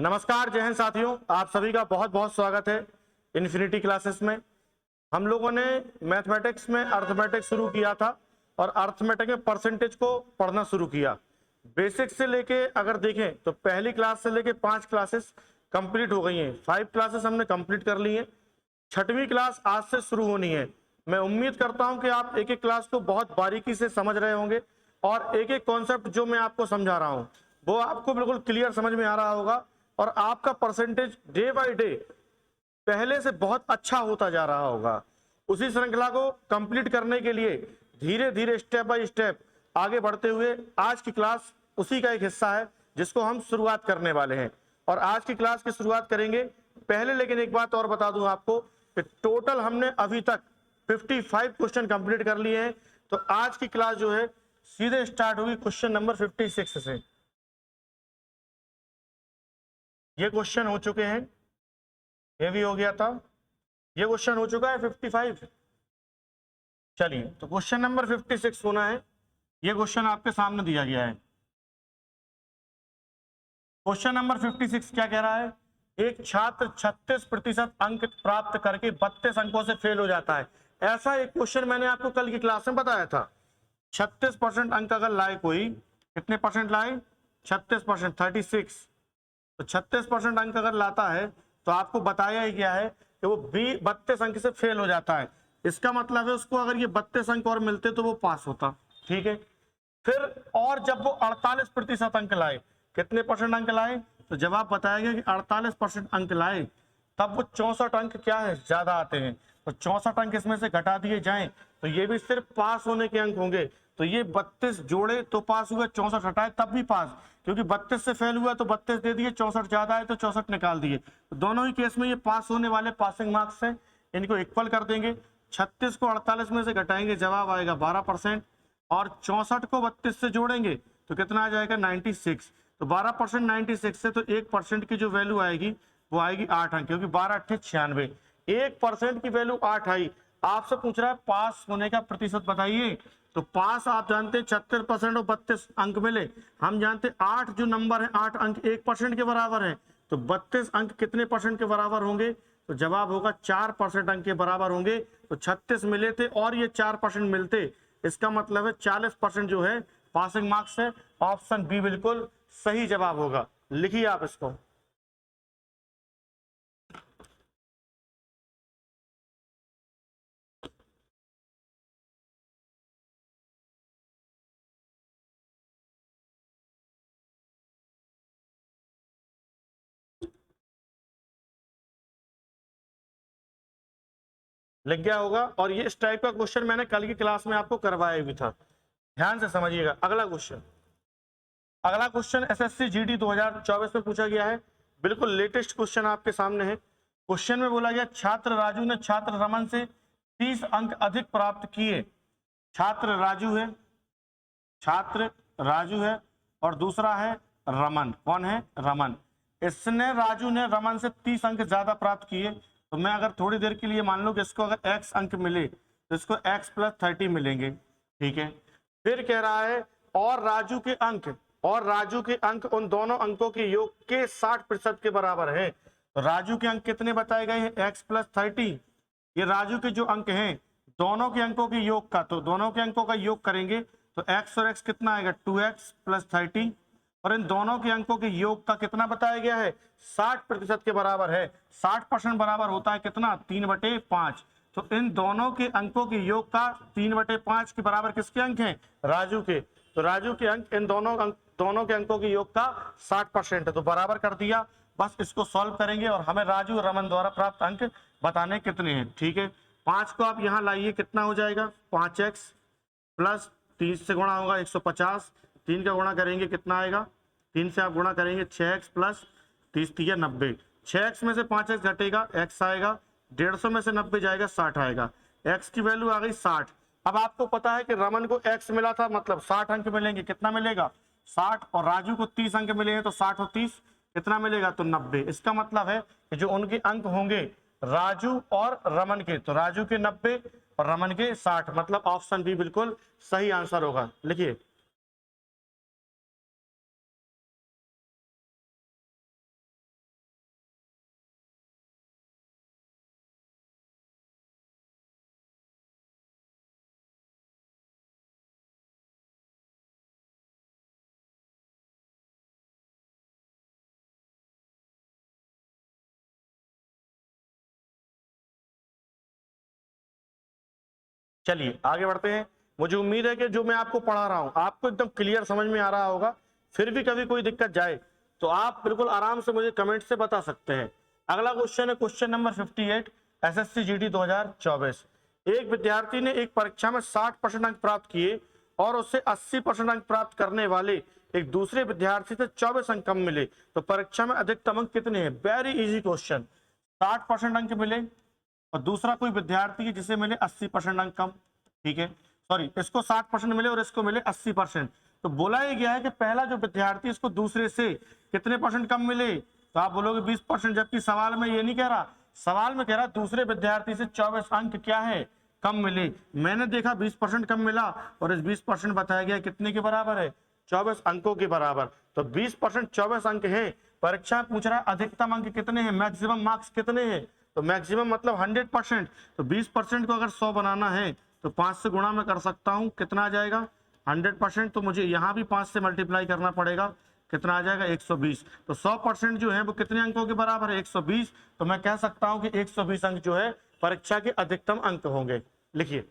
नमस्कार, जय हिंद साथियों, आप सभी का बहुत बहुत स्वागत है इन्फिनिटी क्लासेस में। हम लोगों ने मैथमेटिक्स में अर्थमेटिक्स शुरू किया था और अर्थमेटिक्स में परसेंटेज को पढ़ना शुरू किया। बेसिक से लेके अगर देखें तो पहली क्लास से लेके 5 क्लासेस कंप्लीट हो गई हैं। 5 क्लासेस हमने कंप्लीट कर ली हैं। 6वीं क्लास आज से शुरू होनी है। मैं उम्मीद करता हूं कि आप एक एक क्लास को बहुत बारीकी से समझ रहे होंगे और एक एक कॉन्सेप्ट जो मैं आपको समझा रहा हूं वो आपको बिल्कुल क्लियर समझ में आ रहा होगा और आपका परसेंटेज डे बाय डे पहले से बहुत अच्छा होता जा रहा होगा। उसी श्रृंखला को कंप्लीट करने के लिए धीरे धीरे स्टेप बाय स्टेप आगे बढ़ते हुए आज की क्लास उसी का एक हिस्सा है जिसको हम शुरुआत करने वाले हैं। और आज की क्लास की शुरुआत करेंगे पहले, लेकिन एक बात और बता दूं आपको कि टोटल हमने अभी तक 55 क्वेश्चन कंप्लीट कर लिए हैं। तो आज की क्लास जो है सीधे स्टार्ट होगी क्वेश्चन नंबर 56 से। ये क्वेश्चन हो चुके हैं, ये भी हो गया था, ये क्वेश्चन हो चुका है 55। चलिए, तो क्वेश्चन नंबर 56 होना है। ये क्वेश्चन आपके सामने दिया गया है। क्वेश्चन नंबर 56 क्या कह रहा है? एक छात्र 36% अंक प्राप्त करके 32 अंकों से फेल हो जाता है। ऐसा एक क्वेश्चन मैंने आपको कल की क्लास में बताया था। 36% अंक अगर लाए, कोई कितने परसेंट लाए? 36%, 36। तो 36% अंक अगर लाता है तो आपको बताया ही गया है कि वो 32 अंक से फेल हो जाता है। इसका मतलब है उसको अगर ये 32 अंक और मिलते तो वो पास होता। ठीक है। फिर और जब वो 48% अंक लाए, कितने परसेंट अंक लाए? तो जवाब बताया गया कि 48% अंक लाए, तब वो 64 अंक क्या है, ज्यादा आते हैं। तो 64 अंक इसमें से घटा दिए जाएं तो ये भी सिर्फ पास होने के अंक होंगे। तो ये 32 जोड़े तो पास हुए, 64 हटाए तब भी पास, क्योंकि 32 से फेल हुआ तो 32 दे दिए, 64 ज्यादा है तो 64 निकाल दिए। तो दोनों ही केस में ये पास होने वाले पासिंग मार्क्स हैं, इनको इक्वल कर देंगे। 36 को 48 में से घटाएंगे, जवाब आएगा 12%। और 64 को 32 से जोड़ेंगे तो कितना आ जाएगा? 96। तो 12% 96 से तो 1% की जो वैल्यू आएगी वो आएगी 8 अंक, क्योंकि 12 8 96, 1% की वैल्यू 8 आई। आपसे पूछ रहा है पास होने का प्रतिशत बताइए। तो पास आप जानते हैं 76% और 32 अंक मिले। हम जानते 8 जो नंबर है, 8 अंक 1% के बराबर है। तो 32 अंक कितने परसेंट के बराबर होंगे? तो जवाब होगा 4% अंक के बराबर होंगे। तो 36 मिले थे और ये 4% मिलते, इसका मतलब है 40% जो है पासिंग मार्क्स है। ऑप्शन बी बिल्कुल सही जवाब होगा। लिखिए आप इसको। लिख गया होगा। और ये इस टाइप का क्वेश्चन मैंने कल की क्लास में आपको करवाया भी था। ध्यान से समझिएगा। अगला क्वेश्चन, अगला क्वेश्चन एसएससी जीडी 2024 में पूछा गया है। बिल्कुल लेटेस्ट क्वेश्चन आपके सामने है। क्वेश्चन में बोला गया छात्र राजू ने छात्र रमन से 30 अंक अधिक प्राप्त किए। छात्र राजू है, छात्र राजू है और दूसरा है रमन। कौन है? रमन। इसने, राजू ने रमन से 30 अंक ज्यादा प्राप्त किए। तो मैं अगर थोड़ी देर के लिए मान लो कि इसको अगर x अंक मिले तो इसको x + 30 मिलेंगे। ठीक है। फिर कह रहा है और राजू के अंक, और राजू के अंक उन दोनों अंकों के योग के 60% के बराबर है। तो राजू के अंक कितने बताए गए हैं? x + 30। ये राजू के जो अंक हैं दोनों के अंकों के योग का, तो दोनों के अंकों का योग करेंगे तो x और x कितना आएगा? 2x + 30। और इन दोनों के अंकों के योग का कितना बताया गया है? 60% के बराबर है। 60% बराबर होता है कितना? 3/5। तो इन दोनों के अंकों के योग का 3/5 के बराबर किसके अंक हैं? राजू के। तो राजू के अंक इन दोनों के अंकों के योग का 60% है। तो बराबर कर दिया। बस इसको सॉल्व करेंगे और हमें राजू और रमन द्वारा प्राप्त अंक बताने कितने हैं। ठीक है। 5 को आप यहाँ लाइए, कितना हो जाएगा? 5x + 30 से गुणा होगा 150। 3 का गुणा करेंगे कितना आएगा? 3 से आप गुणा करेंगे 6x + 30 × 90। 6x में से 5x घटेगा, x आएगा। 150 में से 90 जाएगा, 60 आएगा। x की वैल्यू आ गई 60। अब आपको पता है कि रमन को x मिला था, मतलब 60 अंक मिलेंगे। कितना मिलेगा? 60। और राजू को 30 अंक मिले हैं तो 60 और 30 कितना मिलेगा? तो 90। इसका मतलब है कि जो उनके अंक होंगे राजू और रमन के, तो राजू के 90 और रमन के 60, मतलब ऑप्शन बी बिल्कुल सही आंसर होगा। लिखिए। चलिए आगे बढ़ते हैं। मुझे उम्मीद है कि जो मैं आपको पढ़ा रहा हूं आपको एकदम क्लियर समझ में आ रहा होगा। फिर भी कभी कोई दिक्कत जाए तो आप बिल्कुल आराम से मुझे कमेंट से बता सकते हैं। अगला क्वेश्चन है क्वेश्चन नंबर 58 एसएससी जीडी 2024। एक विद्यार्थी ने एक परीक्षा में 60% अंक प्राप्त किए और उससे 80% अंक प्राप्त करने वाले एक दूसरे विद्यार्थी से 24 अंक कम मिले, तो परीक्षा में अधिकतम अंक कितने हैं? Very easy question. 60% अंक मिले और दूसरा कोई विद्यार्थी है जिसे मिले 80% अंक कम, ठीक है, सॉरी इसको 60% मिले और इसको मिले 80%। तो बोला ही गया है कि पहला जो विद्यार्थी इसको दूसरे से कितने परसेंट कम मिले, तो आप बोलोगे 20%, जबकि सवाल में ये नहीं कह रहा, सवाल में कह रहा दूसरे विद्यार्थी से 24 अंक क्या है? कम मिले। मैंने देखा 20% कम मिला और इस 20% बताया गया कितने के बराबर है? 24 अंकों के बराबर। तो 20% 24 अंक है। परीक्षा पूछ रहा है अधिकतम अंक कितने हैं, मैक्सिमम मार्क्स कितने हैं, तो मैक्सिमम मतलब 100%। तो 20% को अगर 100 बनाना है तो 5 से गुणा में कर सकता हूं, कितना आ जाएगा? 100%। तो मुझे यहाँ भी 5 से मल्टीप्लाई करना पड़ेगा, कितना आ जाएगा? 120। तो 100% जो है वो कितने अंकों के बराबर है? 120। तो मैं कह सकता हूं कि 120 अंक जो है परीक्षा के अधिकतम अंक होंगे। लिखिए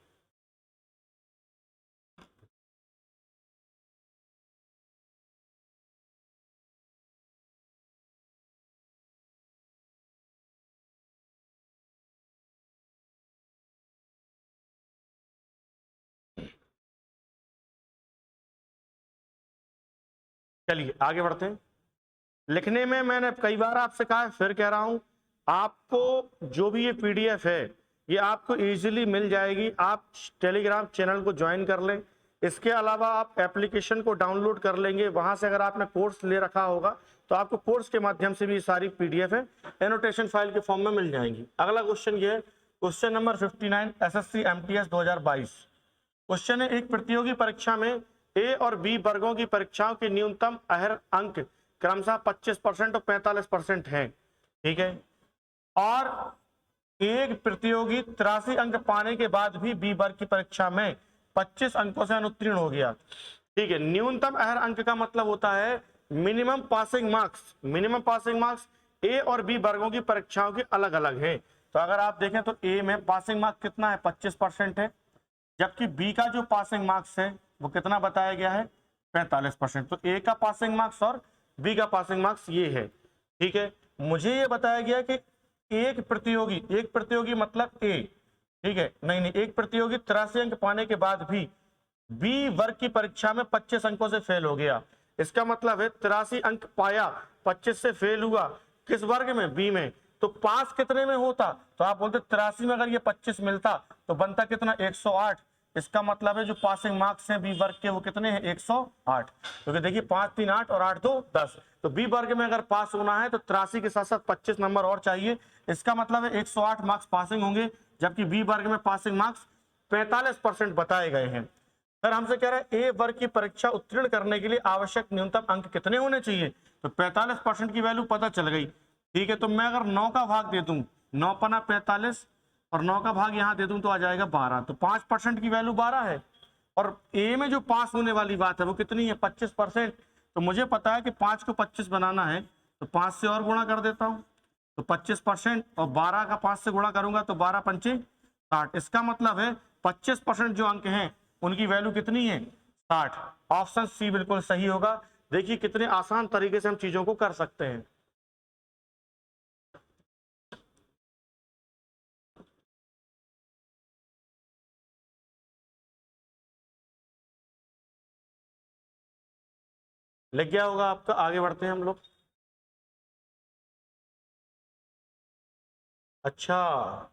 चलिए आगे बढ़ते हैं। लिखने में मैंने कई बार आपसे कहा है, फिर कह रहा हूं, आपको जो भी ये पीडीएफ है ये आपको इजीली मिल जाएगी। आप टेलीग्राम चैनल को ज्वाइन कर लें। इसके अलावा आप एप्लीकेशन को डाउनलोड कर लेंगे, वहां से अगर आपने कोर्स ले रखा होगा तो आपको कोर्स के माध्यम से भी सारी पीडीएफ है एनोटेशन फाइल के फॉर्म में मिल जाएंगी। अगला क्वेश्चन ये है question number 59 SSC MTS 2022। Question है एक प्रतियोगी परीक्षा में ए और बी वर्गों की परीक्षाओं के न्यूनतम अहर अंक क्रमशः 25% और 45% है, ठीक है, और एक प्रतियोगी 83 अंक पाने के बाद भी बी वर्ग की परीक्षा में 25 अंकों से अनुत्तीर्ण हो गया, ठीक है। न्यूनतम अहर अंक का मतलब होता है minimum passing marks. Minimum passing marks A और बी वर्गों की परीक्षाओं के अलग अलग है। तो अगर आप देखें तो ए में पासिंग मार्क्स कितना है? 25% है, जबकि बी का जो पासिंग मार्क्स है वो कितना बताया गया है? 45%। तो ए का पासिंग मार्क्स और बी का पासिंग मार्क्स ये है, ठीक है। मुझे ये बताया गया कि एक प्रतियोगी मतलब ए, ठीक है, नहीं एक प्रतियोगी 83 अंक पाने के बाद भी बी वर्ग की परीक्षा में 25 अंकों से फेल हो गया। इसका मतलब है 83 अंक पाया, 25 से फेल हुआ, किस वर्ग में? बी में। तो पास कितने में होता? तो आप बोलते 83 में अगर ये 25 मिलता तो बनता कितना? 108। इसका मतलब है जो पासिंग मार्क्स हैं बी वर्ग के वो कितने हैं? 108। क्योंकि देखिए 5 3 8 और 8 2 10। तो बी वर्ग में अगर पास होना है तो 83 के साथ साथ 25 नंबर और चाहिए। इसका मतलब है 108 मार्क्स पासिंग होंगे, जबकि बी वर्ग में पासिंग मार्क्स 45% बताए गए हैं। सर हमसे कह रहा है ए वर्ग की परीक्षा उत्तीर्ण करने के लिए आवश्यक न्यूनतम अंक कितने होने चाहिए? तो 45% की वैल्यू पता चल गई, ठीक है। तो मैं अगर 9 का भाग दे दूं, 9 पना 45 और 9 का भाग यहां दे दूं तो आ जाएगा 12। तो 5% की वैल्यू 12 है। और ए में जो पास होने वाली बात है वो कितनी है? 25%। तो मुझे पता है कि 5 को 25 बनाना है तो 5 से और गुणा कर देता हूं, तो 25% और 12 का 5 से गुणा करूंगा तो 12 पंचे 60। इसका मतलब है 25% जो अंक हैं उनकी वैल्यू कितनी है? 60। ऑप्शन सी बिल्कुल सही होगा। देखिए कितने आसान तरीके से हम चीजों को कर सकते हैं। लग गया होगा आपका। आगे बढ़ते हैं हम लोग। अच्छा,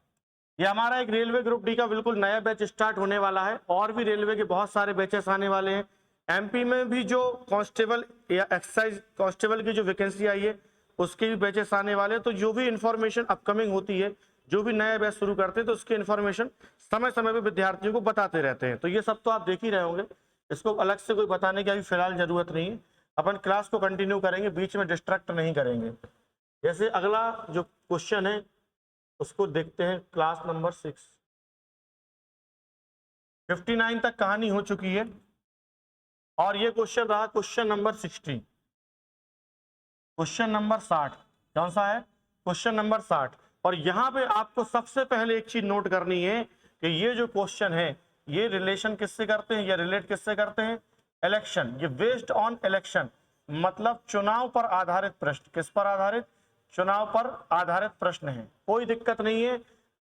ये हमारा एक रेलवे ग्रुप डी का बिल्कुल नया बैच स्टार्ट होने वाला है और भी रेलवे के बहुत सारे बैचेस आने वाले हैं। एमपी में भी जो कांस्टेबल या एक्साइज कांस्टेबल की जो वैकेंसी आई है उसके भी बैचेस आने वाले हैं। तो जो भी इंफॉर्मेशन अपकमिंग होती है, जो भी नया बैच शुरू करते हैं तो उसकी इंफॉर्मेशन समय समय पर विद्यार्थियों को बताते रहते हैं। तो ये सब तो आप देख ही रहे होंगे, इसको अलग से कोई बताने की अभी फिलहाल जरूरत नहीं है। अपन क्लास को कंटिन्यू करेंगे, बीच में डिस्ट्रैक्ट नहीं करेंगे। जैसे अगला जो क्वेश्चन है उसको देखते हैं, क्लास नंबर 6। 59 तक कहानी हो चुकी है और ये क्वेश्चन रहा क्वेश्चन नंबर 60। क्वेश्चन नंबर 60 कौन सा है? Question number 60। और यहां पे आपको सबसे पहले एक चीज नोट करनी है कि ये जो क्वेश्चन है ये रिलेशन किससे करते हैं, ये रिलेट किससे करते हैं, इलेक्शन। ये बेस्ड ऑन इलेक्शन मतलब चुनाव पर आधारित प्रश्न, किस पर आधारित, चुनाव पर आधारित प्रश्न है, कोई दिक्कत नहीं है।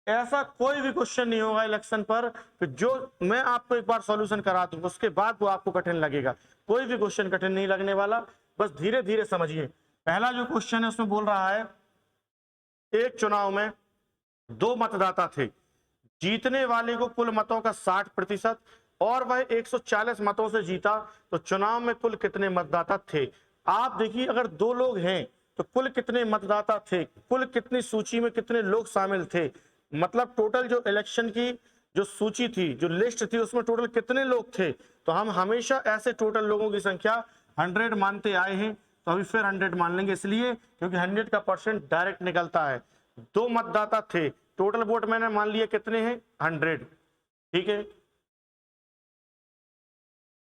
ऐसा कोई भी क्वेश्चन नहीं होगा इलेक्शन पर कि जो मैं आपको एक बार सॉल्यूशन करा दूं उसके बाद वो आपको कठिन लगेगा, कोई भी क्वेश्चन कठिन नहीं लगने वाला, बस धीरे धीरे समझिए। पहला जो क्वेश्चन है उसमें बोल रहा है एक चुनाव में 2 मतदाता थे, जीतने वाले को कुल मतों का 60% और वह 140 मतों से जीता, तो चुनाव में कुल कितने मतदाता थे। आप देखिए अगर 2 लोग हैं तो कुल कितने मतदाता थे, कुल कितनी सूची में कितने लोग शामिल थे, मतलब टोटल जो इलेक्शन की जो सूची थी, जो लिस्ट थी, उसमें टोटल कितने लोग थे। तो हम हमेशा ऐसे टोटल लोगों की संख्या 100 मानते आए हैं, तो अभी फिर 100 मान लेंगे, इसलिए क्योंकि 100 का % डायरेक्ट निकलता है। 2 मतदाता थे, टोटल वोट मैंने मान लिया कितने हैं, 100, ठीक है।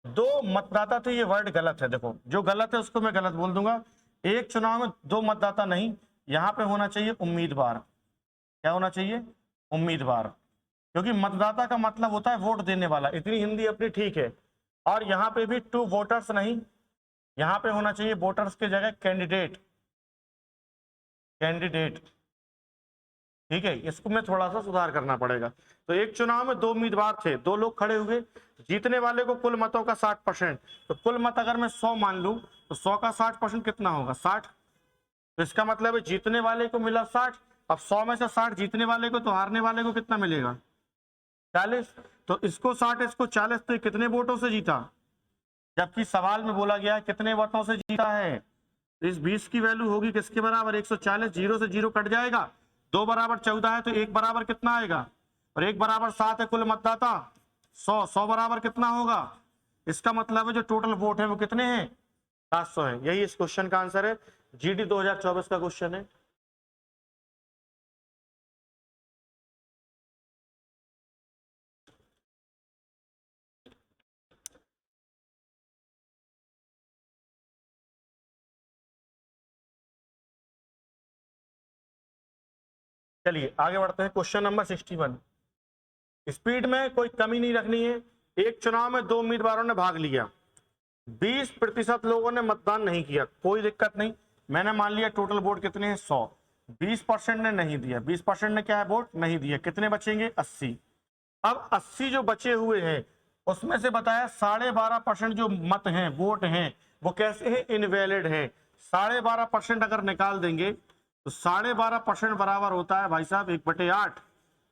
2 मतदाता थे, ये वर्ड गलत है, देखो जो गलत है उसको मैं गलत बोल दूंगा। एक चुनाव में 2 मतदाता नहीं, यहां पे होना चाहिए उम्मीदवार। क्या होना चाहिए, उम्मीदवार, क्योंकि मतदाता का मतलब होता है वोट देने वाला, इतनी हिंदी अपनी ठीक है। और यहाँ पे भी 2 वोटर्स नहीं, यहाँ पे होना चाहिए वोटर्स की जगह कैंडिडेट, कैंडिडेट, ठीक है। इसको मैं थोड़ा सा सुधार करना पड़ेगा। तो एक चुनाव में 2 उम्मीदवार थे, 2 लोग खड़े हुए, जीतने वाले को कुल मतों का 60%, तो कुल मत अगर मैं 100 मान लूं तो 100 का 60% कितना होगा, 60। तो इसका मतलब है जीतने वाले को मिला 60, अब 100 में से 60 जीतने वाले को, तो हारने वाले को कितना मिलेगा, 40। तो इसको 60, इसको 40, तो कितने वोटों से जीता, जबकि सवाल में बोला गया कितने वोटों से जीता है। इस 20 की वैल्यू होगी किसके बराबर, 140, 0 से 0 कट जाएगा, 2 बराबर 14 है, तो 1 बराबर कितना आएगा, और 1 बराबर 7 है, कुल मतदाता 100, 100 बराबर कितना होगा, इसका मतलब है जो टोटल वोट है वो कितने हैं, 700 है। यही इस क्वेश्चन का आंसर है, जीडी 2024 का क्वेश्चन है। चलिए आगे बढ़ते हैं, क्वेश्चन नंबर 61। स्पीड में कोई कमी नहीं रखनी है। एक चुनाव में 2 उम्मीदवारों ने भाग लिया, 20% लोगों ने मतदान नहीं किया, कोई दिक्कत नहीं। मैंने मान लिया टोटल वोट कितने हैं, 100, 20% ने नहीं दिया, 20% ने क्या है, वोट नहीं दिया, कितने बचेंगे, 80। अब 80 जो बचे हुए हैं उसमें से बताया 12.5% जो मत हैं, वोट हैं, वो कैसे हैं, इनवैलिड हैं। 12.5% अगर निकाल देंगे तो 12.5% बराबर होता है भाई साहब 1/8।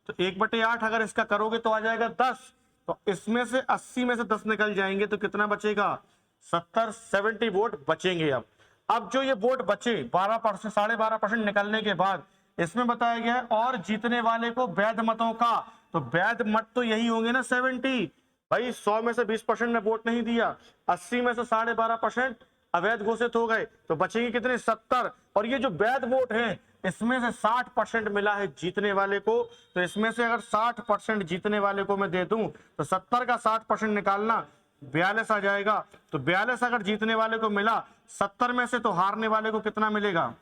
तो 1/8 अगर इसका करोगे तो आ जाएगा 10। तो इसमें से 80 में से 10 निकल जाएंगे तो कितना बचेगा, 70 वोट बचेंगे। अब जो ये वोट बचे 12%, 12.5% निकलने के बाद इसमें बताया गया है और जीतने वाले को वैध मतों का, तो वैध मत तो यही होंगे ना 70। भाई 100 में से 20% ने वोट नहीं दिया, 80 में से 12.5% अवैध घोषित हो गए, तो बचेंगे कितने, 70। और ये जो वैध वोट है इसमें से 60% मिला है जीतने वाले को, तो इसमें से अगर 60% जीतने वाले को मैं दे दूं तो 70 का 60% निकालना 42 आ जाएगा। तो 42 अगर जीतने वाले को मिला, 70 में से तो हारने वाले को कितना मिलेगा,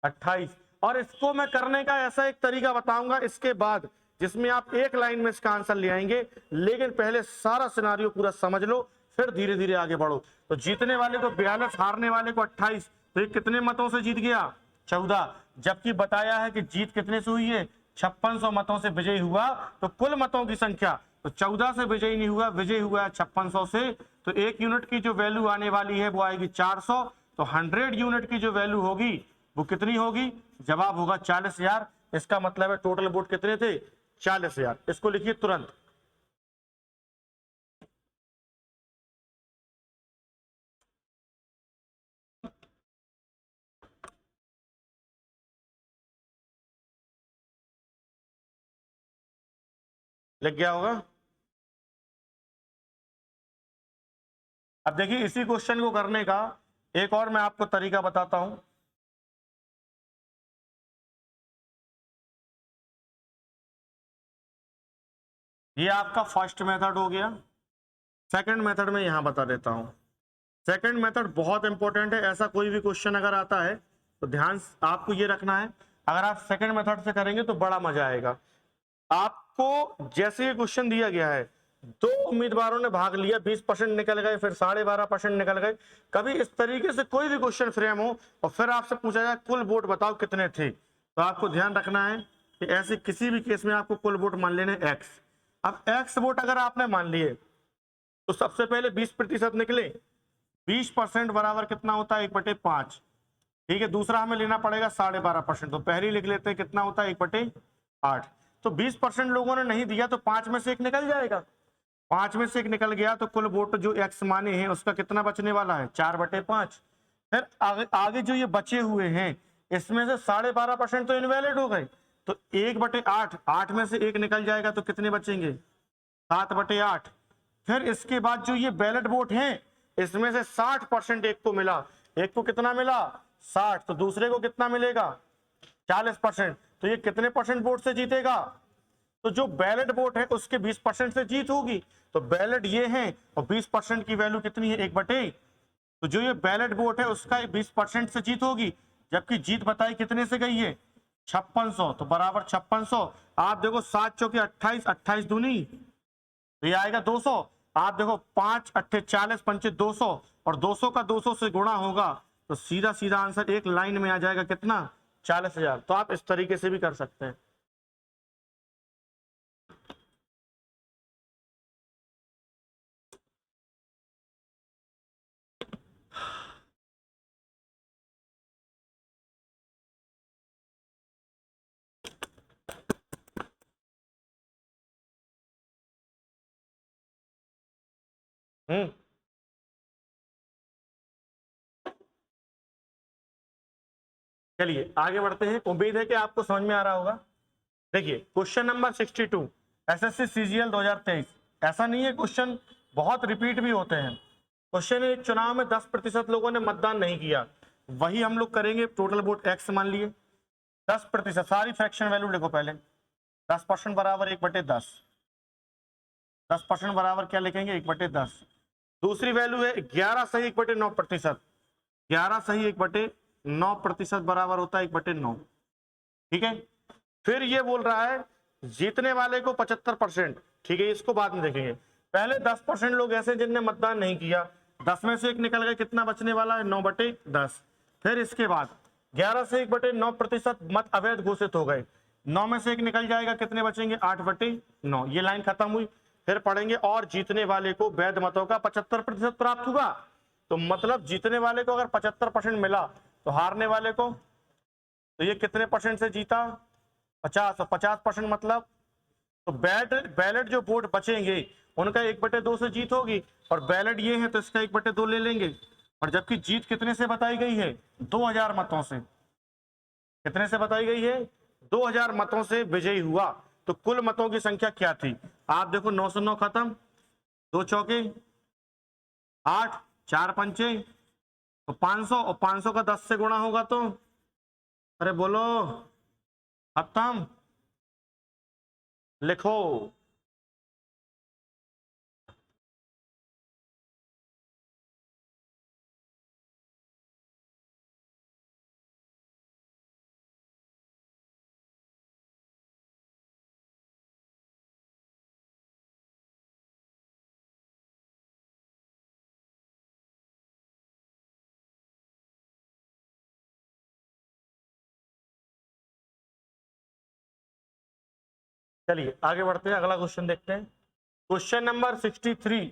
28। और इसको मैं करने का ऐसा एक तरीका बताऊंगा इसके बाद, जिसमें आप एक लाइन में इसका आंसर ले आएंगे, लेकिन पहले सारा सिनारियो पूरा समझ लो फिर धीरे धीरे आगे बढ़ो। तो जीतने वाले को 42, हारने वाले को 28, तो ये कितने मतों से जीत गया, 14। जबकि बताया है कि जीत कितने से हुई है, 5600 मतों से विजयी हुआ। तो कुल मतों की संख्या तो 14 से विजयी नहीं हुआ, विजयी हुआ है 5600 से। तो 1 यूनिट की जो वैल्यू आने वाली है वो आएगी 400। तो 100 यूनिट की जो वैल्यू होगी वो कितनी होगी, जवाब होगा 40,000। इसका मतलब है टोटल वोट कितने थे, 40,000। इसको लिखिए तुरंत। लिख गया होगा। अब देखिए इसी क्वेश्चन को करने का एक और मैं आपको तरीका बताता हूं। ये आपका फर्स्ट मेथड हो गया। सेकंड मेथड में यहां बता देता हूं। सेकंड मेथड बहुत इंपॉर्टेंट है, ऐसा कोई भी क्वेश्चन अगर आता है तो ध्यान आपको ये रखना है, अगर आप सेकंड मेथड से करेंगे तो बड़ा मजा आएगा। आपको जैसे ये क्वेश्चन दिया गया है दो उम्मीदवारों ने भाग लिया, 20% निकल गए, फिर 12.5% निकल गए। कभी इस तरीके से कोई भी क्वेश्चन फ्रेम हो और फिर आपसे पूछा जाए कुल वोट बताओ कितने थे, तो आपको ध्यान रखना है कि ऐसे किसी भी केस में आपको कुल वोट मान लेने एक्स। अब एक्स वोट अगर आपने मान लिए तो सबसे पहले 20% निकले, 20% बराबर कितना होता है 1/5। ठीक है, दूसरा हमें लेना पड़ेगा 12.5%, तो पहले लिख लेते हैं कितना होता है 1/8। तो 20% लोगों ने नहीं दिया तो 5 में से एक निकल जाएगा, 5 में से एक निकल गया तो कुल वोट जो एक्स माने हैं उसका कितना बचने वाला है 4/5। फिर आगे जो ये बचे हुए हैं इसमें से 12.5% तो इनवैलिड हो गए, तो 1/8, 8 में से एक निकल जाएगा तो कितने बचेंगे 7/8। फिर इसके बाद जो ये बैलेट वोट हैं इसमें से 60% एक को मिला, एक को कितना मिला 60, तो दूसरे को कितना मिलेगा 40%, तो ये कितने परसेंट वोट से जीतेगा, तो जो बैलेट वोट है उसके 20% से जीत होगी, तो बैलेट ये है और 20% की वैल्यू कितनी है 1/, तो जो ये बैलेट वोट है उसका 20% से जीत होगी, जबकि जीत बताई कितने से गई है 5600, तो बराबर 5600। आप देखो 7 चौके 28, 28 दूनी तो ये आएगा 200। आप देखो 5 8 40 पंचे 200 और 200 का 200 से गुणा होगा तो सीधा सीधा आंसर एक लाइन में आ जाएगा कितना 40,000। तो आप इस तरीके से भी कर सकते हैं। चलिए आगे बढ़ते हैं, उम्मीद है कि आपको समझ में आ रहा होगा। देखिए क्वेश्चन नंबर 62 एसएससी सीजीएल 2023। ऐसा नहीं है क्वेश्चन बहुत रिपीट भी होते हैं। क्वेश्चन एक चुनाव में 10% लोगों ने मतदान नहीं किया, वही हम लोग करेंगे। टोटल वोट एक्स मान लिए, 10%, सारी फ्रैक्शन वैल्यू लिखो पहले। 10% बराबर 1/10, 10% बराबर क्या लिखेंगे 1/10। दूसरी वैल्यू है 11 सही 1/9%, 11 सही 1/9% बराबर होता है 1/9। ठीक है, फिर ये बोल रहा है जीतने वाले को 75%। ठीक है, इसको बाद में देखेंगे, पहले 10% लोग ऐसे जिनने मतदान नहीं किया, 10 में से एक निकल गए, कितना बचने वाला है 9/10। फिर इसके बाद 11 से 1/9% मत अवैध घोषित हो गए, 9 में से एक निकल जाएगा, कितने बचेंगे 8/9। ये लाइन खत्म हुई। फिर पढ़ेंगे और जीतने वाले को वैध मतों का 75% प्राप्त हुआ, तो मतलब जीतने वाले को अगर 75% मिला तो हारने वाले को, तो ये कितने परसेंट से जीता 50, और 50% मतलब तो बैलेट जो वोट बचेंगे उनका 1/2 से जीत होगी, और बैलेट ये है तो इसका 1/2 ले लेंगे। और जबकि जीत कितने से बताई गई है 2000 मतों से, कितने से बताई गई है 2000 मतों से विजयी हुआ, तो कुल मतों की संख्या क्या थी। आप देखो 9 से 9 खत्म, 2 चौके 8, 4 पंचे तो 500, और 500 का 10 से गुणा होगा तो अरे बोलो खत्म, लिखो। चलिए आगे बढ़ते हैं, अगला क्वेश्चन देखते हैं। क्वेश्चन नंबर 63,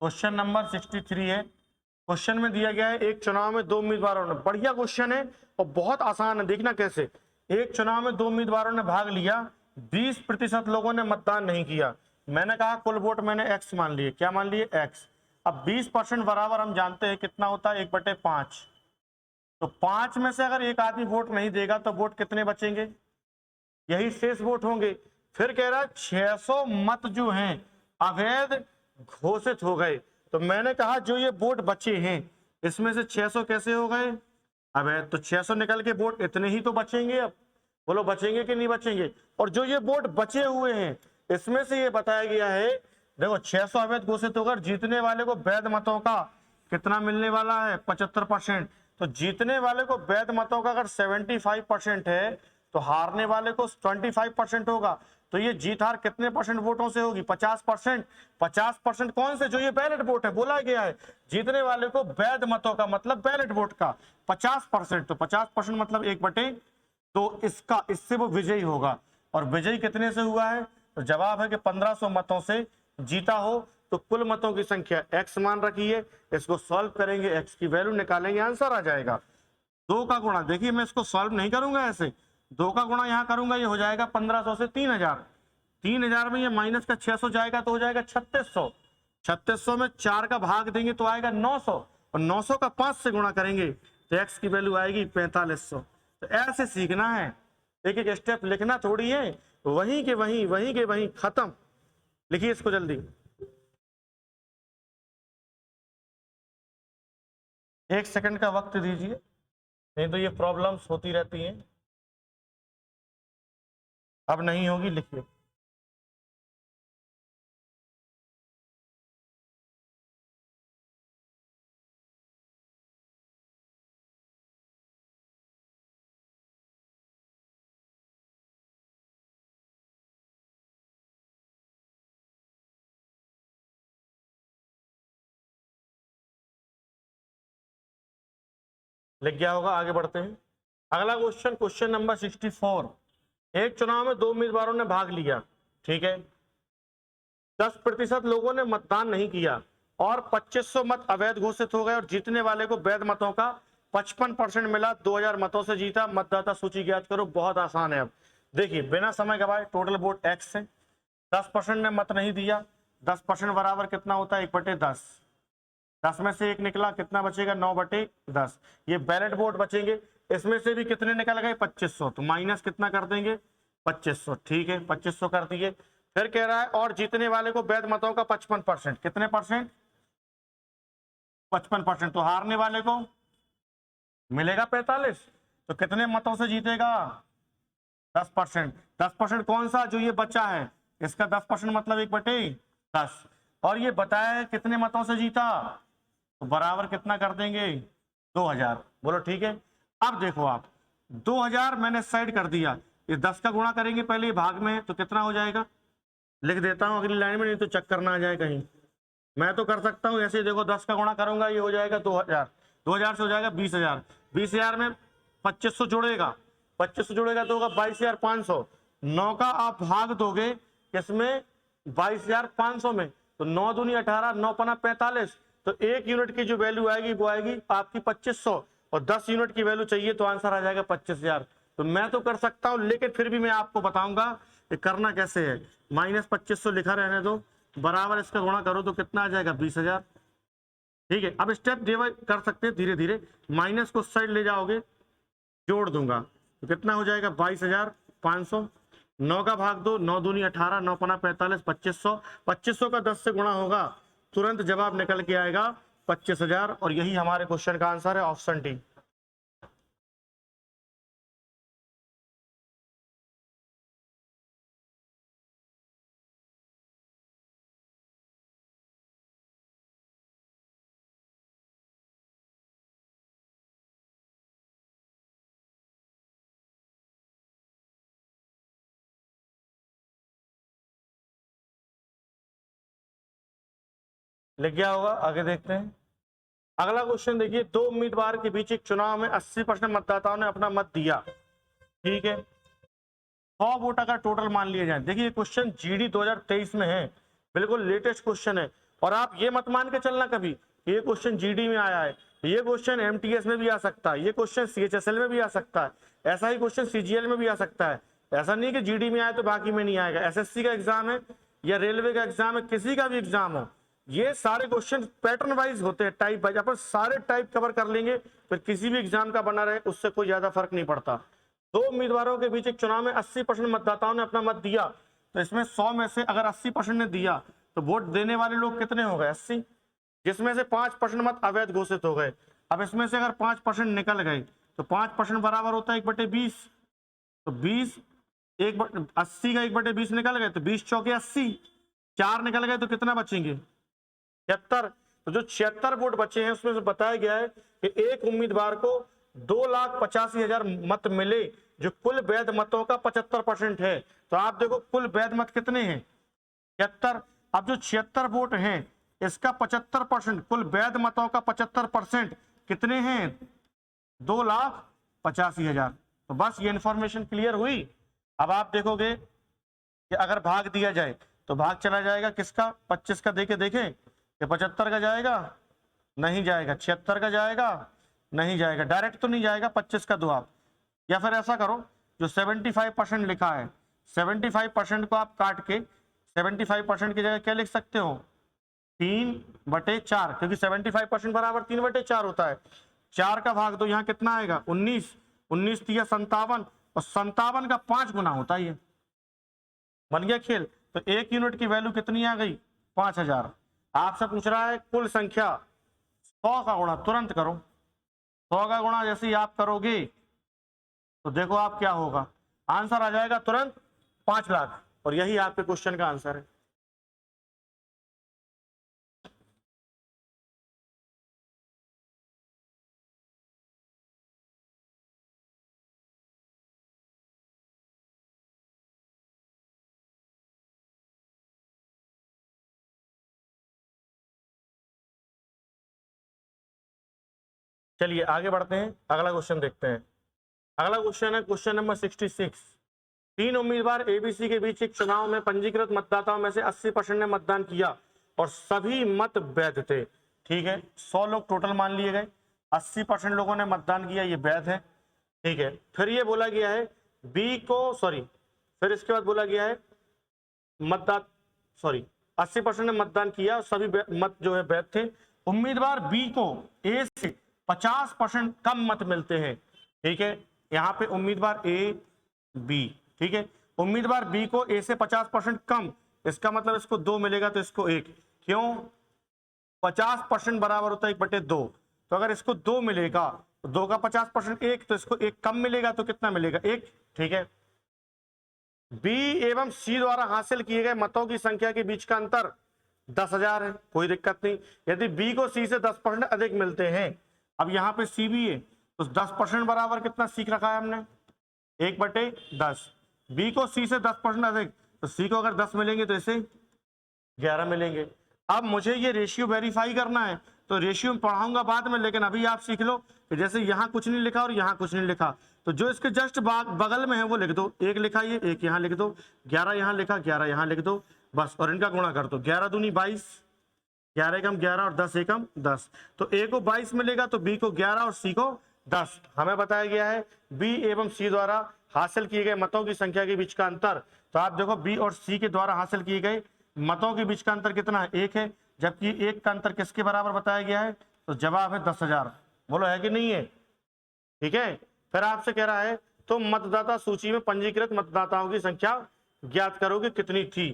क्वेश्चन नंबर 63 है। क्वेश्चन में दिया गया है एक चुनाव में 2 उम्मीदवारों ने, बढ़िया क्वेश्चन है और बहुत आसान है, देखना कैसे। एक चुनाव में 2 उम्मीदवारों ने भाग लिया, 20% लोगों ने मतदान नहीं किया। मैंने कहा कुल वोट मैंने एक्स मान लिए, क्या मान लिए एक्स। अब 20% बराबर हम जानते हैं कितना होता है 1/5, तो 5 में से अगर एक आदमी वोट नहीं देगा तो वोट कितने बचेंगे, यही शेष वोट होंगे। फिर कह रहा 600 मत जो हैं अवैध घोषित हो गए, तो मैंने कहा जो ये वोट बचे हैं इसमें से 600 कैसे हो गए अवैध, तो 600 निकल के वोट इतने ही तो बचेंगे। अब बोलो बचेंगे कि नहीं बचेंगे। और जो ये वोट बचे हुए हैं इसमें से ये बताया गया है, देखो 600 अवैध घोषित होकर जीतने वाले को वैध मतों का कितना मिलने वाला है 75%। तो जीतने वाले को वैध मतों का अगर 75% है तो हारने वाले को 25% होगा। तो ये जीत हार कितने परसेंट वोटों से होगी? 50%। 50% कौन से? जो ये बैलेट वोट है, बोला गया है जीतने वाले को वैध मतों का मतलब बैलेट वोट का 50%। तो 50% मतलब 1/, तो इसका इससे वो विजयी होगा। और विजयी कितने से हुआ है? तो जवाब है कि 1500 मतों से जीता हो। तो कुल मतों की संख्या x मान रखिए, इसको सॉल्व करेंगे, x की वैल्यू निकालेंगे, आंसर आ जाएगा 2 का गुणा। देखिए मैं इसको सॉल्व नहीं करूंगा ऐसे, 2 का गुणा यहां करूंगा, ये हो जाएगा 1500 से 3000। 3000 में ये माइनस का 600 जाएगा तो हो जाएगा 3600। 3600 में 4 का भाग देंगे तो आएगा 900, और 900 का 5 से गुणा करेंगे तो x की वैल्यू आएगी 4500। तो ऐसे सीखना है, एक एक स्टेप लिखना थोड़ी है, वहीं के वहीं खत्म। लिखिए इसको जल्दी, 1 सेकंड का वक्त दीजिए, नहीं तो ये प्रॉब्लम्स होती रहती हैं। अब नहीं होगी, लिखिए। लिख गया होगा, आगे बढ़ते हैं। अगला क्वेश्चन, क्वेश्चन नंबर 64। एक चुनाव में 2 उम्मीदवारों ने भाग लिया, ठीक है। 10% लोगों ने मतदान नहीं किया और 2500 मत अवैध घोषित हो गए और जीतने वाले को वैध मतों का 55% मिला। 2000 मतों से जीता। मतदाता सूची ज्ञात करो। बहुत आसान है। अब देखिए बिना समय गवाए, टोटल वोट x है। 10% ने मत नहीं दिया, 10% बराबर कितना होता है? 1/10। 10 में से 1 निकला, कितना बचेगा? 9/10। ये बैलेट वोट बचेंगे। इसमें से भी कितने निकल गए? 2500। तो माइनस कितना कर देंगे? 2500। ठीक है, 2500 कर दिए। फिर कह रहा है और जीतने वाले को वैध मतों का 55%। कितने परसेंट? 55%। तो हारने वाले को मिलेगा 45। तो कितने मतों से जीतेगा? 10%। 10% कौन सा? जो ये बचा है इसका 10% मतलब 1/10। और ये बताया है कितने मतों से जीता, तो बराबर कितना कर देंगे? 2000। बोलो ठीक है। अब देखो आप, 2000 मैंने साइड कर दिया, ये 10 का गुणा करेंगे पहले, ये भाग में है तो कितना हो जाएगा? लिख देता हूं अगली लाइन में, नहीं तो चक्कर ना आ जाए कहीं। मैं तो कर सकता हूं ऐसे, देखो 10 का गुणा करूंगा, ये हो जाएगा 2000। 2000 से हो जाएगा 20000। 20000 में 2500 जुड़ेगा, 2500 जुड़ेगा तो होगा 22500। 9 का आप भाग दोगे इसमें 22500 में, तो 9 दूनी 18, 9 पना 45। तो 1 यूनिट की जो वैल्यू आएगी वो आएगी आपकी 2500, और 10 यूनिट की वैल्यू चाहिए तो आंसर आ जाएगा 25000। तो मैं तो कर सकता हूं, लेकिन फिर भी मैं आपको बताऊंगा कि करना कैसे है। -2500 लिखा रहने दो, बराबर इसका गुणा करो तो कितना आ जाएगा? 20000। ठीक है, अब स्टेप डिवाइड कर सकते हैं धीरे धीरे। माइनस को साइड ले जाओगे, जोड़ दूंगा तो कितना हो जाएगा? 22500। 9 का भाग दो, 9 दूनी 18, 9 पना 45, 2500। 2500 का 10 से गुणा होगा, तुरंत जवाब निकल के आएगा 25000। और यही हमारे क्वेश्चन का आंसर है, ऑप्शन डी। लिख गया होगा, आगे देखते हैं। अगला क्वेश्चन देखिए, 2 उम्मीदवार के बीच एक चुनाव में 80% मतदाताओं ने अपना मत दिया, ठीक है। 100 वोट अगर टोटल मान लिए जाए, देखिए क्वेश्चन जीडी 2023 में है, बिल्कुल लेटेस्ट क्वेश्चन है। और आप ये मत मान के चलना कभी ये क्वेश्चन जीडी में आया है, ये क्वेश्चन एमटीएस में भी आ सकता है, ये क्वेश्चन सीएचएसएल में भी आ सकता है, ऐसा ही क्वेश्चन सीजीएल में भी आ सकता है। ऐसा नहीं कि जीडी में आए तो बाकी में नहीं आएगा। एसएससी का एग्जाम है या रेलवे का एग्जाम है, किसी का भी एग्जाम हो, ये सारे क्वेश्चन पैटर्न वाइज होते हैं, टाइप वाइज। अपन सारे टाइप कवर कर लेंगे, फिर किसी भी एग्जाम का बना रहे उससे कोई ज्यादा फर्क नहीं पड़ता। 2 उम्मीदवारों के बीच एक चुनाव में 80% मतदाताओं ने अपना मत दिया, तो इसमें 100 में से अगर 80% ने दिया तो वोट देने वाले लोग कितने हो गए? 80, जिसमें से 5% मत अवैध घोषित हो गए। अब इसमें से अगर 5% निकल गए तो 5% बराबर होता है 1/20। तो 20 80 का 1/20 निकल गए तो 20 चौके 80, 4 निकल गए तो कितना बचेंगे? 76। तो जो 76 वोट बचे हैं उसमें से बताया गया है कि एक उम्मीदवार को 2,85,000 मत मिले, जो कुल वैध मतों का 75% है। तो आप देखो कुल वैध मत कितने हैं, 76। अब जो 76 वोट हैं इसका 75%, कुल वैध मतों का 75% कितने हैं, 2,85,000। तो बस ये इंफॉर्मेशन क्लियर हुई। अब आप देखोगे कि अगर भाग दिया जाए तो भाग चला जाएगा किसका, 25 का, देके देखें कि 75 का जाएगा, नहीं जाएगा, 76 का जाएगा, नहीं जाएगा, डायरेक्ट तो नहीं जाएगा, 25 का दो आप। या फिर ऐसा करो, जो 75% लिखा है, 75% को आप काट के 75% की जगह क्या लिख सकते हो, 3/4, क्योंकि 75% बराबर 3/4 होता है। 4 का भाग दो, यहाँ कितना आएगा, 19, 19 तिया 57, और 57 का 5 गुना होता है, ये बन गया खेल। तो 1 यूनिट की वैल्यू कितनी आ गई, 5,000। आपसे पूछ रहा है कुल संख्या, 100 का गुणा तुरंत करो, 100 का गुणा जैसे ही आप करोगे तो देखो आप क्या होगा, आंसर आ जाएगा तुरंत 5 लाख, और यही आपके क्वेश्चन का आंसर है। चलिए आगे बढ़ते हैं, अगला क्वेश्चन देखते हैं। अगला क्वेश्चन है क्वेश्चन नंबर 66। 3 उम्मीदवार एबीसी के बीच एक चुनाव में पंजीकृत मतदाताओं में से 80% ने मतदान किया और सभी मत वैध थे। ठीक है, 100 लोग टोटल मान लिए गए, 80% लोगों ने मतदान किया, ये वैध है। ठीक है, फिर ये बोला गया है बी को, सॉरी, फिर इसके बाद बोला गया है मतदाता, सॉरी, 80% ने मतदान किया और सभी मत जो है वैध थे। उम्मीदवार बी को ए से 50% कम मत मिलते हैं। ठीक है, यहाँ पे उम्मीदवार ए बी, ठीक है, उम्मीदवार बी को ए से 50% कम, इसका मतलब इसको 2 मिलेगा तो इसको 1, क्यों, 50% बराबर होता है 1/2। तो अगर इसको 2 मिलेगा तो 2 का 50% 1, तो इसको 1 कम मिलेगा तो कितना मिलेगा, 1। ठीक है, बी एवं सी द्वारा हासिल किए गए मतों की संख्या के बीच का अंतर 10,000 है, कोई दिक्कत नहीं। यदि बी को सी से 10% अधिक मिलते हैं, अब यहाँ पे सी भी है तो 10% बराबर कितना सीख रखा है हमने, 1/10। बी को सी से 10% अधिक, तो सी को अगर 10 मिलेंगे तो इसे 11 मिलेंगे। अब मुझे ये रेशियो वेरीफाई करना है, तो रेशियो पढ़ाऊंगा बाद में, लेकिन अभी आप सीख लो कि जैसे यहाँ कुछ नहीं लिखा और यहाँ कुछ नहीं लिखा, तो जो इसके जस्ट बगल में है वो लिख दो, 1 लिखा ये, 1 यहाँ लिख दो, 11 यहाँ लिखा, 11 यहाँ लिख दो, बस, और इनका गुणा कर दो, 11 दूनी 22, 11 एकम 11 और 10 एकम 10, तो ए को 22 मिलेगा, तो बी को 11 और सी को 10। हमें बताया गया है बी एवं सी द्वारा हासिल किए गए मतों की संख्या के बीच का अंतर। तो आप देखो बी और सी के द्वारा हासिल किए गए मतों के बीच का अंतर कितना है, 1 है, जबकि 1 का अंतर किसके बराबर बताया गया है, तो जवाब है 10,000। बोलो है कि नहीं है। ठीक है, फिर आपसे कह रहा है तो मतदाता सूची में पंजीकृत मतदाताओं की संख्या ज्ञात करोगे कितनी थी।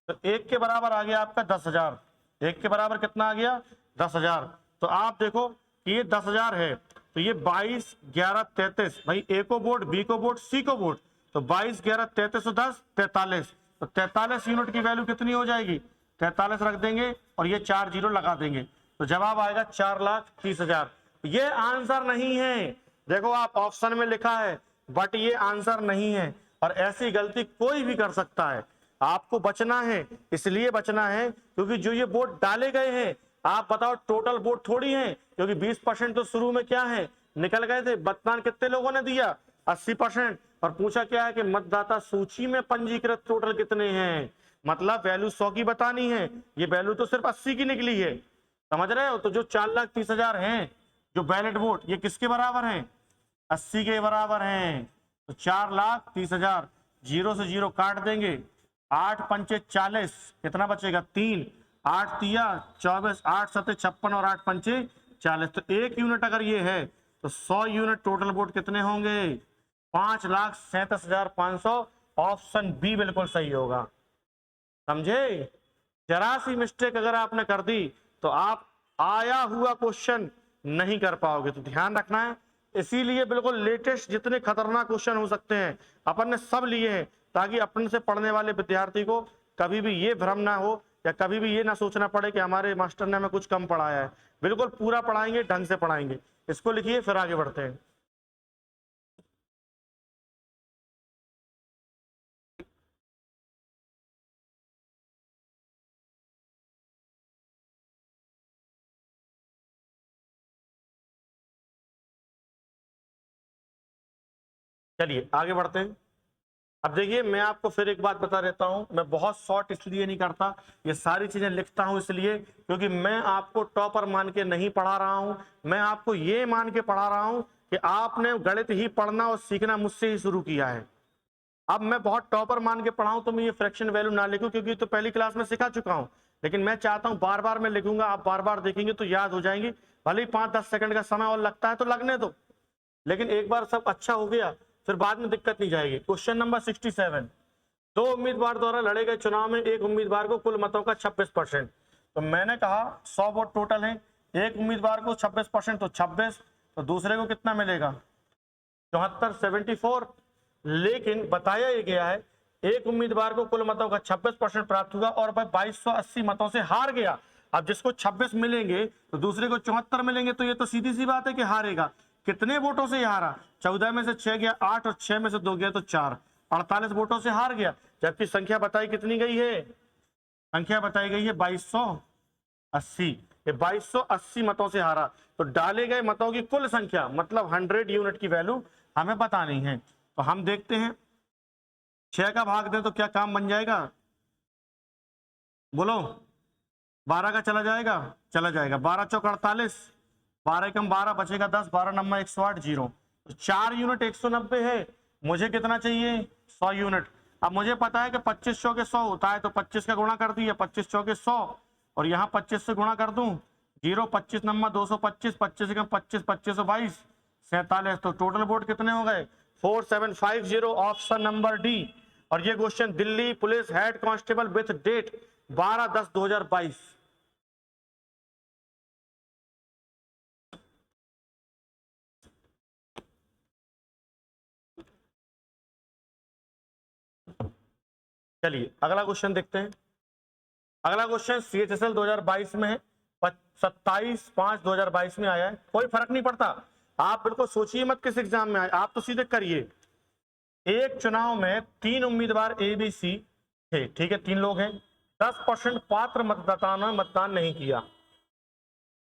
तो 1 के बराबर आ गया आपका 10,000, 1 के बराबर कितना आ गया, 10,000। तो आप देखो ये 10,000 है, तो ये 22, 11, 33, भाई ए को वोट, बी को वोट, सी को वोट, तो 22, 11, 33 और 10, 43। तो 43 यूनिट की वैल्यू कितनी हो जाएगी, 43 रख देंगे और ये 4 0 लगा देंगे, तो जवाब आएगा 4,30,000। ये आंसर नहीं है, देखो आप ऑप्शन में लिखा है बट ये आंसर नहीं है, और ऐसी गलती कोई भी कर सकता है। आपको बचना है, इसलिए बचना है क्योंकि जो ये वोट डाले गए हैं, आप बताओ टोटल वोट थोड़ी है, क्योंकि 20% तो शुरू में क्या है निकल गए थे। मतदान कितने लोगों ने दिया, 80%, और पूछा क्या है कि मतदाता सूची में पंजीकृत टोटल कितने हैं, मतलब वैल्यू 100 की बतानी है, ये वैल्यू तो सिर्फ 80 की निकली है, समझ रहे हो। तो जो 4,30,000 हैं जो बैलेट वोट, ये किसके बराबर हैं, 80 के बराबर हैं। तो 4,30,000, 0 से 0 काट देंगे, 8 पंचे 40, कितना बचेगा 3, 8 तिया 24, 8 सते 56 और 8 पंचे 40। तो 1 यूनिट अगर ये है तो 100 यूनिट टोटल वोट कितने होंगे, 5,37,500। ऑप्शन बी बिल्कुल सही होगा, समझे। जरा सी मिस्टेक अगर आपने कर दी तो आप आया हुआ क्वेश्चन नहीं कर पाओगे, तो ध्यान रखना है। इसीलिए बिल्कुल लेटेस्ट जितने खतरनाक क्वेश्चन हो सकते हैं अपन ने सब लिए हैं, ताकि अपन से पढ़ने वाले विद्यार्थी को कभी भी ये भ्रम ना हो, या कभी भी ये ना सोचना पड़े कि हमारे मास्टर ने हमें कुछ कम पढ़ाया है। बिल्कुल पूरा पढ़ाएंगे, ढंग से पढ़ाएंगे। इसको लिखिए, फिर आगे बढ़ते हैं। चलिए आगे बढ़ते हैं। अब देखिए मैं आपको फिर एक बात बता देता हूं, मैं बहुत शॉर्ट इसलिए नहीं करता, ये सारी चीजें लिखता हूं इसलिए क्योंकि मैं आपको टॉपर मान के नहीं पढ़ा रहा हूं, मैं आपको ये मान के पढ़ा रहा हूं कि आपने गणित ही पढ़ना और सीखना मुझसे ही शुरू किया है। अब मैं बहुत टॉपर मान के पढ़ाऊं तो मैं ये फ्रैक्शन वैल्यू ना लिखूं क्योंकि तो पहली क्लास में सिखा चुका हूं, लेकिन मैं चाहता हूं बार बार मैं लिखूंगा, आप बार बार देखेंगे तो याद हो जाएंगे। भले ही 5-10 सेकंड का समय और लगता है तो लगने दो, लेकिन एक बार सब अच्छा हो गया फिर बाद में दिक्कत नहीं जाएगी। क्वेश्चन नंबर 67, दो उम्मीदवार द्वारा लड़े गए चुनाव में एक उम्मीदवार को कुल मतों का 26%, तो मैंने कहा 100 वोट टोटल है, एक उम्मीदवार को 26% तो 26, तो दूसरे को कितना मिलेगा 74, 74। लेकिन बताया ये गया है एक उम्मीदवार को कुल मतों का 26% प्राप्त हुआ और वह 2280 मतों से हार गया। अब जिसको 26 मिलेंगे तो दूसरे को 74 मिलेंगे, तो ये तो सीधी सी बात है कि हारेगा। कितने वोटों से हारा, 14 में से 6 गया 8 और 6 में से 2 गया तो 4, 48 वोटों से हार गया। जबकि संख्या बताई कितनी गई है, संख्या बताई गई है 2280, ये 2280 मतों से हारा। तो डाले गए मतों की कुल संख्या मतलब 100 यूनिट की वैल्यू हमें बतानी है। तो हम देखते हैं 6 का भाग दें तो क्या काम बन जाएगा, बोलो 12 का चला जाएगा, चला जाएगा, 12 चौक 48, 12 कम 12 बचेगा 10, 12 नंबर 108 जीरो, तो 4 यूनिट 190 है, मुझे कितना चाहिए 100 यूनिट। अब मुझे पता है कि 25 चौके 100 होता है, तो 25 का गुणा कर दिया, 25 चौके 100 और यहाँ 25 से गुणा कर दूं, जीरो 25 नंबर 225, 25 कम 25, 2522 47, तो टोटल वोट कितने हो गए 4750, ऑप्शन नंबर डी। और ये question Delhi police head constable with date 12/10/2022। चलिए अगला क्वेश्चन देखते हैं। अगला क्वेश्चन CHSL 2022 में है, 27/5/2022 में आया है, कोई फर्क नहीं पड़ता, आप बिल्कुल सोचिए मत किस एग्जाम में आए, आप तो सीधे करिए। एक चुनाव में 3 उम्मीदवार ABC थे, ठीक है 3 लोग हैं, 10% पात्र मतदाताओं ने मतदान नहीं किया।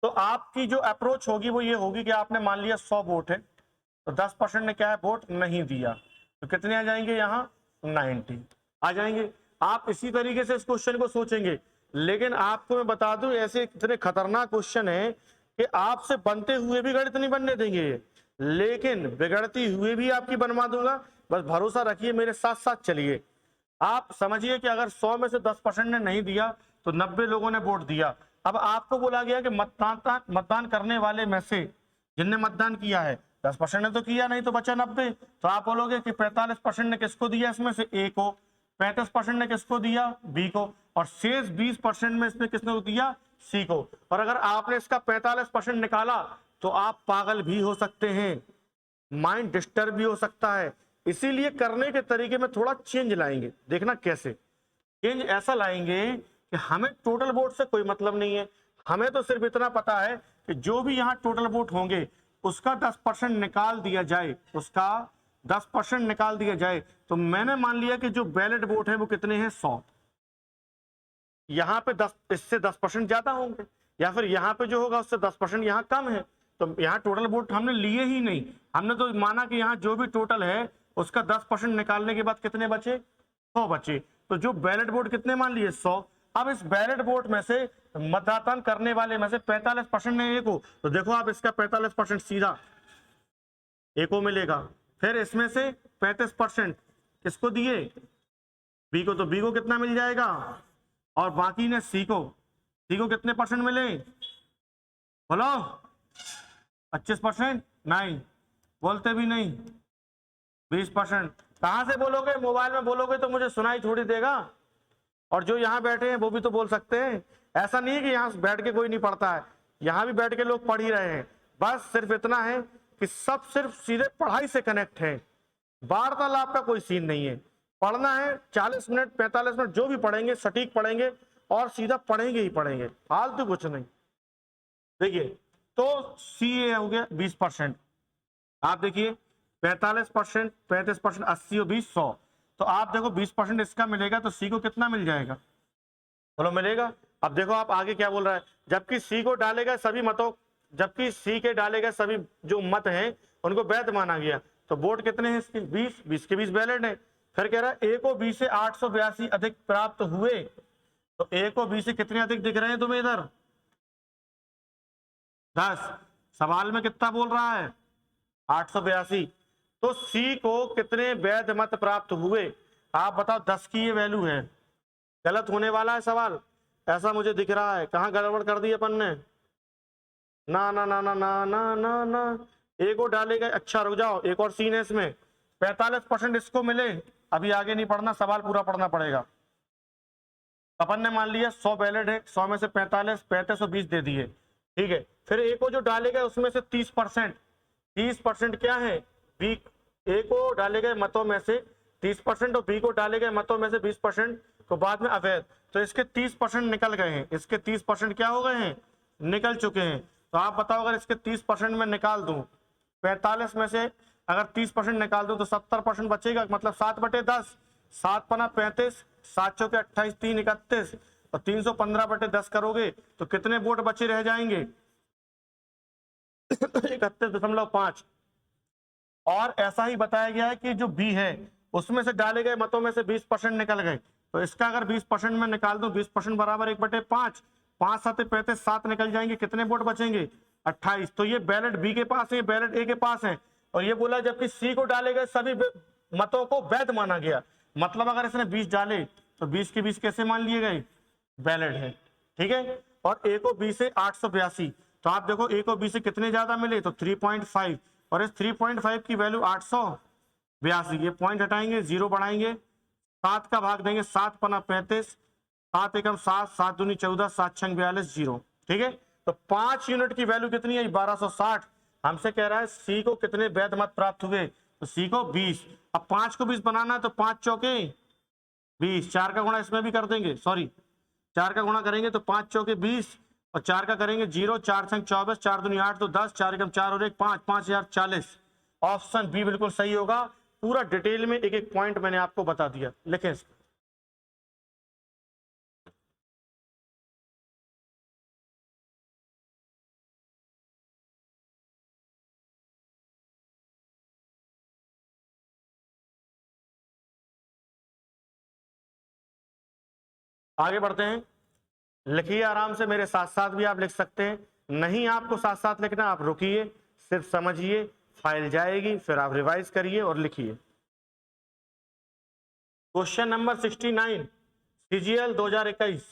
तो आपकी जो अप्रोच होगी वो ये होगी कि आपने मान लिया 100 वोट है, तो 10% ने क्या है वोट नहीं दिया, तो कितने आ जाएंगे यहाँ 90 आ जाएंगे। आप इसी तरीके से इस क्वेश्चन को सोचेंगे, लेकिन आपको मैं बता दूं ऐसे इतने खतरनाक क्वेश्चन है कि आपसे बनते हुए भी गणित नहीं बनने देंगे, लेकिन बिगड़ती हुए भी आपकी बनवा दूंगा, बस भरोसा रखिए मेरे साथ साथ चलिए। आप समझिए कि अगर 100 में से 10% ने नहीं दिया तो 90 लोगों ने वोट दिया। अब आपको बोला गया कि मतदान करने वाले में से जिनने मतदान किया है 10% ने तो किया, नहीं तो बचा 90, तो आप बोलोगे कि 45% ने किसको दिया, इसमें से ए को, 35% ने किसको दिया बी को, और शेष 20% में इसमें किसने दिया सी को। और अगर आपने इसका 45% निकाला तो आप पागल भी हो सकते हैं, माइंड डिस्टर्ब भी हो सकता है। इसीलिए करने के तरीके में थोड़ा चेंज लाएंगे, देखना कैसे चेंज ऐसा लाएंगे कि हमें टोटल वोट से कोई मतलब नहीं है, हमें तो सिर्फ इतना पता है कि जो भी यहाँ टोटल वोट होंगे उसका 10% निकाल दिया जाए, उसका 10% निकाल दिया जाए। तो मैंने मान लिया कि जो बैलेट वोट है वो कितने हैं 100, यहाँ पे 10 इससे 10% ज्यादा होंगे, या फिर यहाँ पे जो होगा उससे 10% यहाँ कम है, तो यहाँ टोटल वोट हमने लिए ही नहीं, हमने तो माना कि यहाँ जो भी टोटल है उसका 10% निकालने के बाद कितने बचे 100 बचे। तो जो बैलेट वोट कितने मान लिए 100, अब इस बैलेट वोट में से मतदान करने वाले में से 45% ने ए को, तो देखो आप इसका 45% सीधा ए को मिलेगा, फिर इसमें से 35% किसको दिए बी को, तो बी को कितना मिल जाएगा, और बाकी ने सी को कितने परसेंट मिले बोलो 25%, नहीं बोलते भी नहीं 20%। कहां से बोलोगे, मोबाइल में बोलोगे तो मुझे सुनाई थोड़ी देगा, और जो यहाँ बैठे हैं वो भी तो बोल सकते हैं। ऐसा नहीं है कि यहाँ बैठ के कोई नहीं पढ़ता है, यहाँ भी बैठ के लोग पढ़ ही रहे हैं। बस सिर्फ इतना है कि सब सिर्फ सीधे पढ़ाई से कनेक्ट है, वार्तालाप का कोई सीन नहीं है। पढ़ना है 40 मिनट 45 मिनट जो भी पढ़ेंगे सटीक पढ़ेंगे और सीधा पढ़ेंगे ही पढ़ेंगे, फालतू कुछ नहीं। देखिए तो सी ए हो गया 20%, आप देखिए 45%, 35%, 80 और 20 100, तो आप देखो 20% इसका मिलेगा तो सी को कितना मिल जाएगा बोलो मिलेगा। अब देखो आप आगे क्या बोल रहा है, जबकि सी को डालेगा सभी मतों, जबकि सी के डाले गए सभी जो मत हैं उनको वैध माना गया, तो वोट कितने हैं इसके 20, 20 के 20 वैलिड है। फिर कह रहा है ए को बी से 882 अधिक प्राप्त हुए, तो ए को बी से कितने अधिक दिख रहे हैं तुम्हें इधर 10, सवाल में कितना बोल रहा है 882, तो सी को कितने वैध मत प्राप्त हुए, आप बताओ 10 की ये वैल्यू है, गलत होने वाला है सवाल, ऐसा मुझे दिख रहा है। कहाँ गड़बड़ कर दी अपन ने, ना ना ना ना ना ना ना ना, ए को डालेगा, अच्छा रुक जाओ, एक और सीन है इसमें, 45% इसको मिले, अभी आगे नहीं पढ़ना, सवाल पूरा पढ़ना पड़ेगा। अपन ने मान लिया 100 वैलिड है, 100 में से 45, 35 और 20 दे दिए, ठीक है। फिर ए को जो डालेगा उसमें से 30%, 30% क्या है बी, ए को डाले गए मतों में से 30% और बी को डाले गए मतों में से 20% को बाद में अवैध, तो इसके 30% निकल गए हैं, इसके 30% क्या हो गए हैं निकल चुके हैं। तो आप बताओ अगर इसके 30% में निकाल दूं, 45 में से अगर 30% निकाल दूं तो 70% बचेगा, मतलब 7/10, 7 पना 35, 7 चौके 28, 3 31 और 315/10 करोगे तो कितने वोट बचे रह जाएंगे 31.5। और ऐसा ही बताया गया है कि जो बी है उसमें से डाले गए मतों में से 20% निकल गए, तो इसका अगर 20% में निकाल दो 20% बराबर 1/5, 5 7 35, 7 निकल जाएंगे, कितने वोट बचेंगे 28। तो ये बैलेट बी के पास है, बैलेट ए के पास है, और ये बोला जबकि सी को डाले गए सभी मतों को वैध माना गया, मतलब अगर इसने 20 डाले तो 20 के 20 कैसे मान लिए गए वैलिड है, ठीक है। और ए को बी से 882, तो आप देखो ए को बी से कितने ज्यादा मिले तो 3.5, और इस 3.5 की वैल्यू 882, ये पॉइंट हटाएंगे, 0 बढ़ाएंगे, 7 का भाग देंगे, 7 पना 35, 7 एकम 7, 7 दूनी 14, 7 छंग 42, 0, ठीक है। तो 5 यूनिट की वैल्यू कितनी है 1260। हमसे कह रहा है सी को कितने वैध मत प्राप्त हुए, तो सी को 20। अब 5 को 20 बनाना है तो 5 चौके 20, 4 का गुणा इसमें भी कर देंगे, सॉरी 4 का गुणा करेंगे तो 5 चौके 20 और 4 का करेंगे 0, 4 छंग 24, 4 दूनी 8 तो 10, 4 एकम 4 और 1 5, 5040। ऑप्शन बी बिल्कुल सही होगा। पूरा डिटेल में एक एक पॉइंट मैंने आपको बता दिया, लिखें इसको। आगे बढ़ते हैं, लिखिए आराम से, मेरे साथ साथ भी आप लिख सकते हैं, नहीं आपको साथ साथ लिखना, आप रुकिए, सिर्फ समझिए, फाइल जाएगी फिर आप रिवाइज करिए और लिखिए। Question number 69, CGL 2021,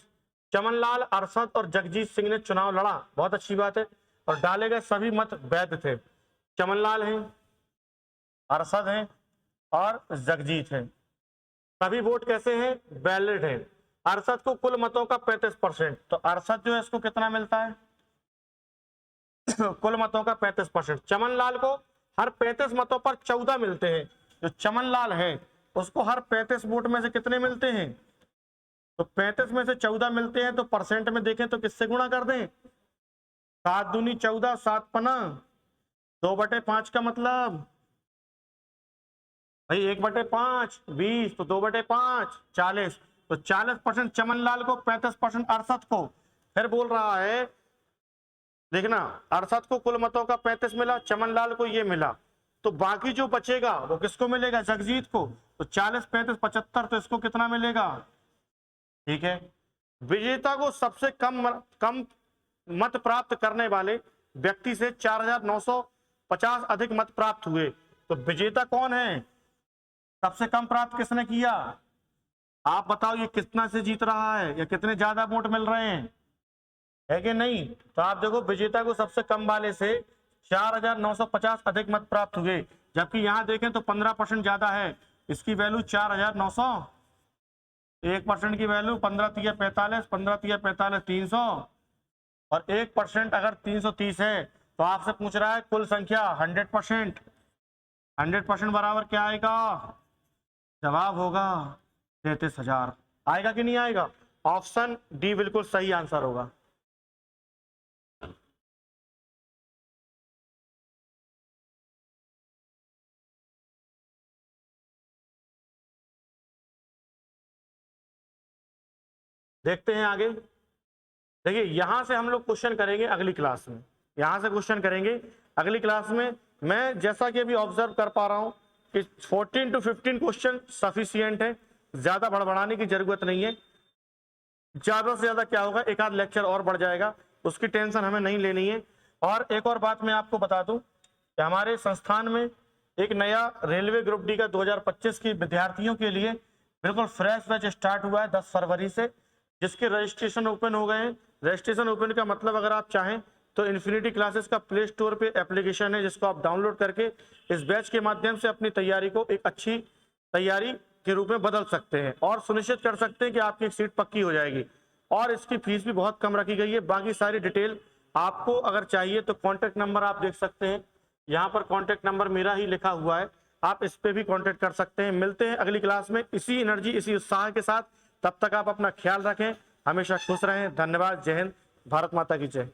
Chamanlal, Arshad और जगजीत सिंह ने चुनाव लड़ा, बहुत अच्छी बात है, और डाले गए सभी मत वैध थे। चमनलाल हैं, अरशद हैं और जगजीत हैं, सभी वोट कैसे हैं वैलिड हैं। अरशद को कुल मतों का 35%, तो अरशद जो है इसको कितना मिलता है कुल मतों का 35%। चमनलाल को हर 35 मतों पर 14 मिलते हैं, जो चमनलाल है उसको हर 35 वोट में से कितने मिलते हैं, तो 35 में से 14 मिलते हैं, तो परसेंट में देखें तो किससे गुणा कर दें, 7 दूनी 14, 7 पना 2/5 का मतलब भाई 1/5 20, तो 2/5 40, तो 40% चमनलाल को, 35% अरशद को। फिर बोल रहा है देखना, अरशद को कुल मतों का 35 मिला, चमनलाल को ये मिला, तो बाकी जो बचेगा वो किसको मिलेगा जगजीत को, तो 40 35 75, तो इसको कितना मिलेगा, ठीक है। विजेता को सबसे कम मत प्राप्त करने वाले व्यक्ति से 4950 अधिक मत प्राप्त हुए, तो विजेता कौन है, सबसे कम प्राप्त किसने किया, आप बताओ ये कितना से जीत रहा है या कितने ज्यादा वोट मिल रहे हैं, है कि नहीं। तो आप देखो विजेता को सबसे कम वाले से 4950 अधिक मत प्राप्त हुए, जबकि यहां देखें तो 15% ज्यादा है, इसकी वैल्यू 4900, 1% की वैल्यू 15 तिया 45, 15 तिया 45 300, और 1% अगर 330 है, तो आपसे पूछ रहा है कुल संख्या 100%, 100% बराबर क्या आएगा, जवाब होगा 33,000। आएगा कि नहीं आएगा, ऑप्शन डी बिल्कुल सही आंसर होगा। देखते हैं आगे, देखिए यहां से हम लोग क्वेश्चन करेंगे अगली क्लास में, यहां से क्वेश्चन करेंगे अगली क्लास में। मैं जैसा कि अभी ऑब्जर्व कर पा रहा हूं कि 14 to 15 क्वेश्चन सफिशियंट है, ज्यादा बढ़ाने की जरूरत नहीं है। ज्यादा से ज्यादा क्या होगा, एक आध लेक्चर और बढ़ जाएगा, उसकी टेंशन हमें नहीं लेनी है। और एक और बात मैं आपको बता दूं कि हमारे संस्थान में एक नया रेलवे ग्रुप डी का 2025 की विद्यार्थियों के लिए बिल्कुल फ्रेश बैच स्टार्ट हुआ है 10 फरवरी से, जिसके रजिस्ट्रेशन ओपन हो गए हैं। रजिस्ट्रेशन ओपन का मतलब अगर आप चाहें तो इन्फिनिटी क्लासेस का प्ले स्टोर पे एप्लीकेशन है, जिसको आप डाउनलोड करके इस बैच के माध्यम से अपनी तैयारी को एक अच्छी तैयारी के रूप में बदल सकते हैं और सुनिश्चित कर सकते हैं कि आपकी एक सीट पक्की हो जाएगी। और इसकी फीस भी बहुत कम रखी गई है। बाकी सारी डिटेल आपको अगर चाहिए तो कॉन्टैक्ट नंबर आप देख सकते हैं, यहाँ पर कॉन्टैक्ट नंबर मेरा ही लिखा हुआ है, आप इस पे भी कॉन्टैक्ट कर सकते हैं। मिलते हैं अगली क्लास में इसी एनर्जी इसी उत्साह के साथ। तब तक आप अपना ख्याल रखें, हमेशा खुश रहें। धन्यवाद। जय हिंद। भारत माता की जय।